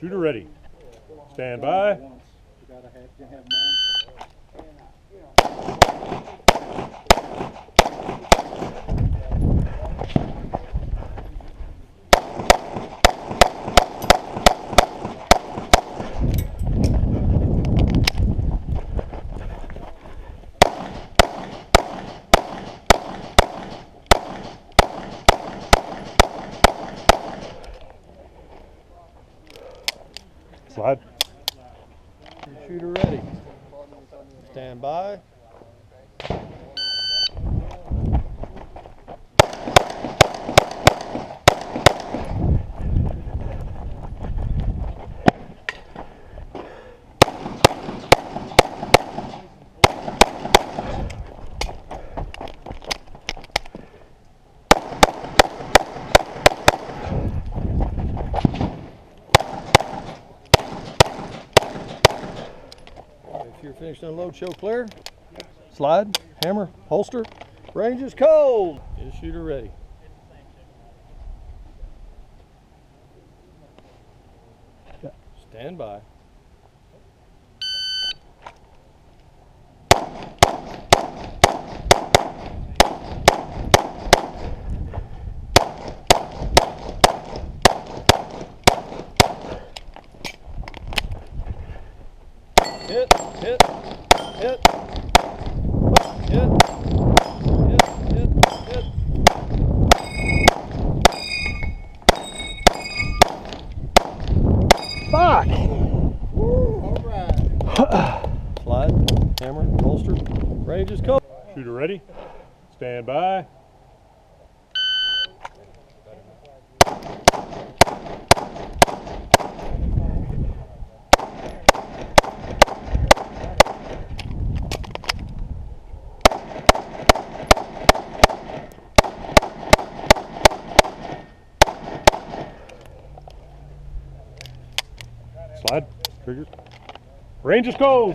Shooter ready. Stand by. Slide. Shooter ready. Stand by. If you're finished to unload, show clear. Slide, hammer, holster. Range is cold. Is shooter ready. Stand by. Hit, hit, hit, hit, hit, hit. Fuck! Slide, hammer, holster. Range is cold. Shooter ready. Stand by. Slide. Trigger. Range is cold.